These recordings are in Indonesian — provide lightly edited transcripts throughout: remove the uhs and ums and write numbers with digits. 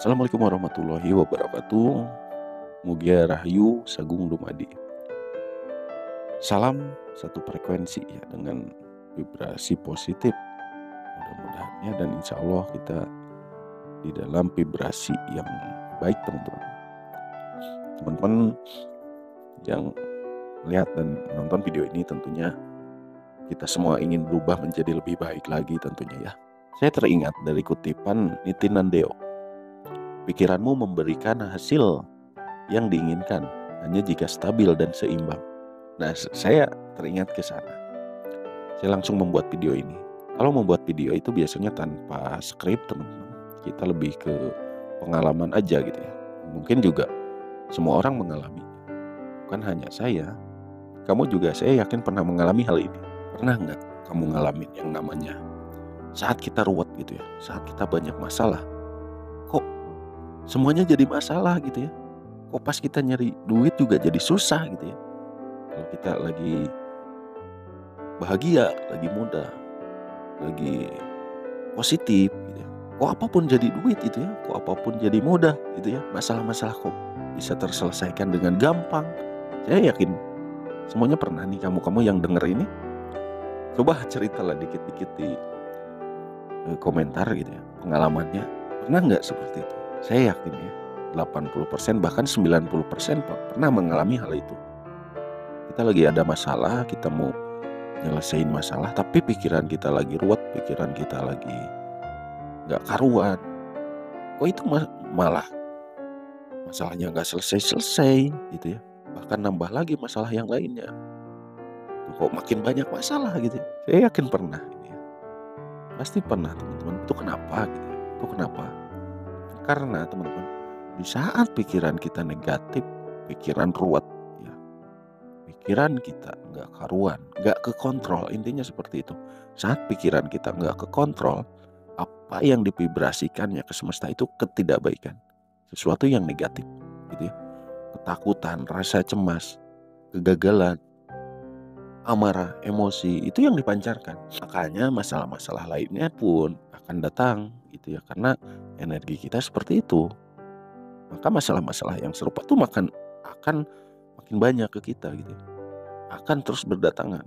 Assalamualaikum warahmatullahi wabarakatuh. Mugia Rahayu Sagung Dumadi. Salam satu frekuensi ya dengan vibrasi positif. Mudah-mudahannya dan insya Allah kita di dalam vibrasi yang baik teman-teman. Teman-teman yang melihat dan menonton video ini tentunya kita semua ingin berubah menjadi lebih baik lagi tentunya ya. Saya teringat dari kutipan Nitin Nandeo. Pikiranmu memberikan hasil yang diinginkan hanya jika stabil dan seimbang. Nah, saya teringat ke sana. Saya langsung membuat video ini. Kalau membuat video itu biasanya tanpa skrip, teman-teman. Kita lebih ke pengalaman aja gitu ya. Mungkin juga semua orang mengalami. Bukan hanya saya. Kamu juga saya yakin pernah mengalami hal ini. Pernah nggak kamu ngalamin yang namanya saat kita ruwet gitu ya, saat kita banyak masalah, kok semuanya jadi masalah gitu ya? Kok pas kita nyari duit juga jadi susah gitu ya? Kalau kita lagi bahagia, lagi muda, lagi positif gitu ya, kok apapun jadi duit gitu ya, kok apapun jadi mudah gitu ya, masalah-masalah kok bisa terselesaikan dengan gampang. Saya yakin semuanya pernah nih, kamu yang denger ini, coba ceritalah dikit-dikit di komentar gitu ya, pengalamannya pernah nggak seperti itu. Saya yakin ya 80% bahkan 90% pernah mengalami hal itu. Kita lagi ada masalah, kita mau nyelesain masalah, tapi pikiran kita lagi ruwet, pikiran kita lagi nggak karuan. Kok itu malah masalahnya nggak selesai-selesai gitu ya. Bahkan nambah lagi masalah yang lainnya. Kok makin banyak masalah gitu ya. Saya yakin pernah gitu ya. Pasti pernah teman-teman. Itu kenapa gitu ya. Itu kenapa? Karena teman-teman, di saat pikiran kita negatif, pikiran ruwet ya, pikiran kita nggak karuan, nggak kekontrol, intinya seperti itu. Saat pikiran kita nggak kekontrol, apa yang divibrasikannya ke semesta itu ketidakbaikan, sesuatu yang negatif, gitu ya. Ketakutan, rasa cemas, kegagalan, amarah, emosi itu yang dipancarkan. Makanya masalah-masalah lainnya pun akan datang, gitu ya, karena energi kita seperti itu. Maka masalah-masalah yang serupa tuh akan makin banyak ke kita, gitu ya. Akan terus berdatangan.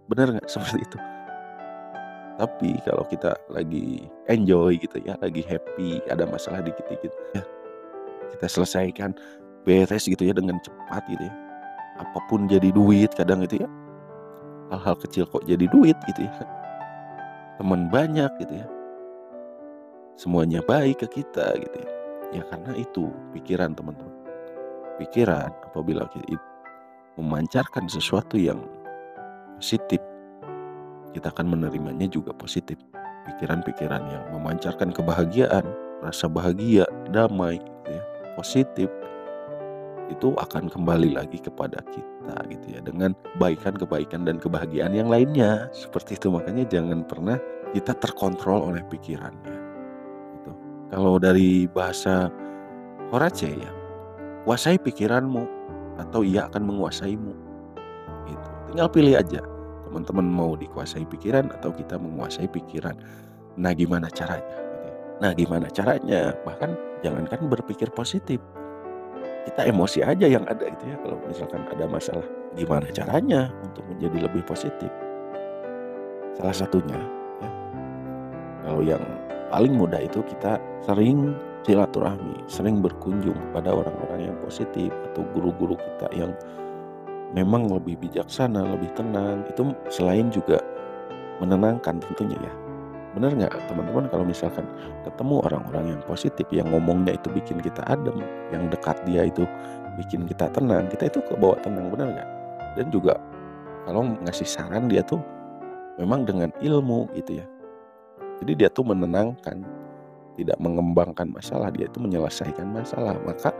Benar nggak seperti itu? Tapi kalau kita lagi enjoy gitu ya, lagi happy, ada masalah dikit-dikit ya, kita selesaikan, beres gitu ya dengan cepat gitu ya. Apapun jadi duit kadang itu ya. Hal-hal kecil kok jadi duit gitu ya. Teman banyak gitu ya. Semuanya baik ke kita gitu ya. Ya karena itu pikiran teman-teman. Pikiran apabila kita memancarkan sesuatu yang positif, kita akan menerimanya juga positif. Pikiran-pikiran yang memancarkan kebahagiaan, rasa bahagia, damai, gitu ya, positif, itu akan kembali lagi kepada kita gitu ya, dengan kebaikan dan kebahagiaan yang lainnya. Seperti itu, makanya jangan pernah kita terkontrol oleh pikirannya. Gitu. Kalau dari bahasa Horace ya, kuasai pikiranmu atau ia akan menguasaimu. Gitu. Tinggal pilih aja. Teman-teman mau dikuasai pikiran atau kita menguasai pikiran. Nah, gimana caranya? Gitu ya. Nah, gimana caranya? Bahkan jangankan berpikir positif. Kita emosi aja yang ada gitu ya. Kalau misalkan ada masalah, gimana caranya untuk menjadi lebih positif? Salah satunya ya, kalau yang paling mudah itu kita sering silaturahmi, sering berkunjung kepada orang-orang yang positif atau guru-guru kita yang memang lebih bijaksana, lebih tenang. Itu selain juga menenangkan tentunya ya. Benar nggak teman-teman kalau misalkan ketemu orang-orang yang positif, yang ngomongnya itu bikin kita adem, yang dekat dia itu bikin kita tenang, kita itu kebawa tenang, benar nggak? Dan juga kalau ngasih saran dia tuh memang dengan ilmu gitu ya. Jadi dia tuh menenangkan, tidak mengembangkan masalah, dia itu menyelesaikan masalah. Maka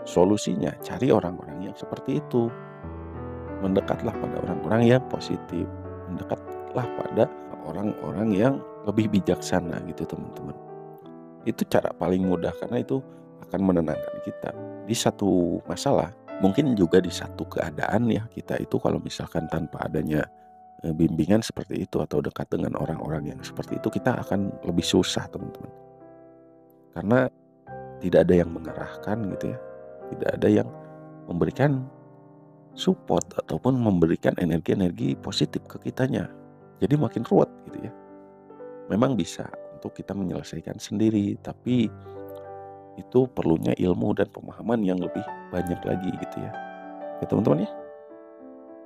solusinya cari orang-orang yang seperti itu. Mendekatlah pada orang-orang yang positif, mendekatlah pada orang-orang yang lebih bijaksana gitu teman-teman. Itu cara paling mudah karena itu akan menenangkan kita di satu masalah, mungkin juga di satu keadaan ya. Kita itu kalau misalkan tanpa adanya bimbingan seperti itu atau dekat dengan orang-orang yang seperti itu, kita akan lebih susah teman-teman. Karena tidak ada yang mengarahkan gitu ya, tidak ada yang memberikan support ataupun memberikan energi-energi positif ke kitanya. Jadi makin ruwet gitu ya. Memang bisa untuk kita menyelesaikan sendiri, tapi itu perlunya ilmu dan pemahaman yang lebih banyak lagi gitu ya. Ya teman-teman ya,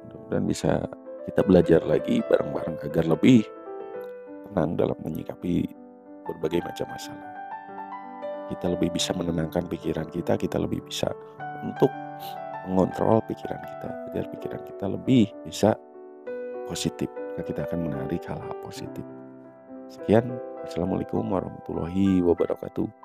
mudah-mudahan bisa kita belajar lagi bareng-bareng agar lebih tenang dalam menyikapi berbagai macam masalah. Kita lebih bisa menenangkan pikiran kita lebih bisa untuk mengontrol pikiran kita agar pikiran kita lebih bisa positif. Kita akan menarik hal-hal positif. Sekian, Assalamualaikum warahmatullahi wabarakatuh.